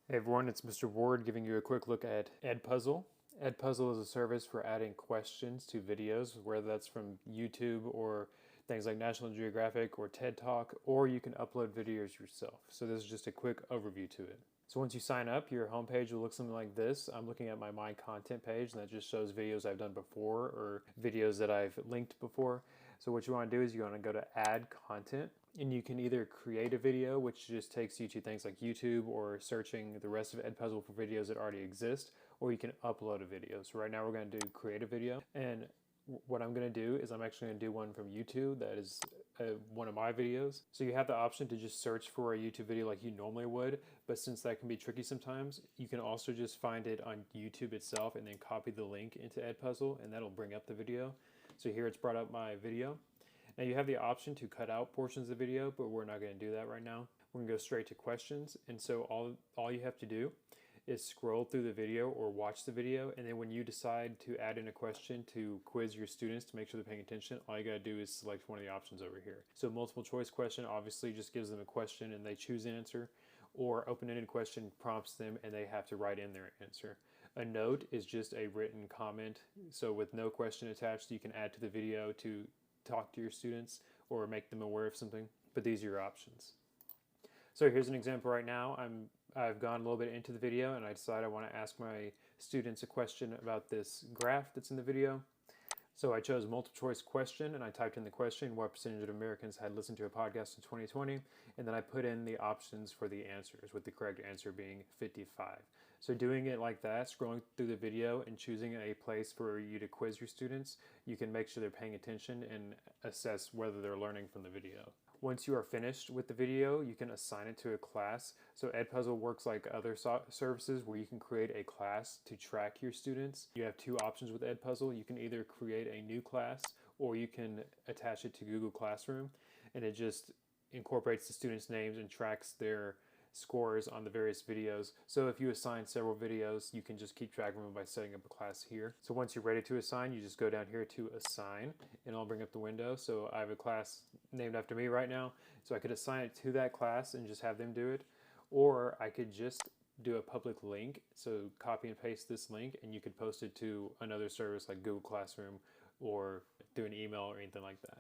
Hey everyone, it's Mr. Ward giving you a quick look at Edpuzzle. Edpuzzle is a service for adding questions to videos, whether that's from YouTube or things like National Geographic or TED Talk, or you can upload videos yourself. So this is just a quick overview to it. So once you sign up, your homepage will look something like this. I'm looking at my Content page, and that just shows videos I've done before or videos that I've linked before. So what you want to do is you want to go to Add Content, and you can either create a video, which just takes you to things like YouTube or searching the rest of Edpuzzle for videos that already exist, or you can upload a video. So right now we're going to do create a video, and what I'm going to do is I'm actually going to do one from YouTube that is one of my videos. So you have the option to just search for a YouTube video like you normally would, but since that can be tricky sometimes, you can also just find it on YouTube itself and then copy the link into Edpuzzle, and that'll bring up the video. So here it's brought up my video. Now you have the option to cut out portions of the video, but we're not going to do that right now. We're going to go straight to questions, and so all you have to do is scroll through the video or watch the video, and then when you decide to add in a question to quiz your students to make sure they're paying attention, all you got to do is select one of the options over here. So multiple choice question obviously just gives them a question and they choose an answer, or open-ended question prompts them and they have to write in their answer. A note is just a written comment, so with no question attached, you can add to the video to talk to your students or make them aware of something, but these are your options. So here's an example right now. I've gone a little bit into the video and I decide I want to ask my students a question about this graph that's in the video. So I chose multiple choice question and I typed in the question, what percentage of Americans had listened to a podcast in 2020? And then I put in the options for the answers, with the correct answer being 55. So doing it like that, scrolling through the video and choosing a place for you to quiz your students, you can make sure they're paying attention and assess whether they're learning from the video. Once you are finished with the video, you can assign it to a class. So Edpuzzle works like other services where you can create a class to track your students. You have two options with Edpuzzle. You can either create a new class or you can attach it to Google Classroom, and it just incorporates the students' names and tracks their scores on the various videos. So if you assign several videos, you can just keep track of them by setting up a class here. So once you're ready to assign, you just go down here to assign, and I'll bring up the window. So I have a class named after me right now, so I could assign it to that class and just have them do it, or I could just do a public link. So copy and paste this link and you could post it to another service like Google Classroom or through an email or anything like that.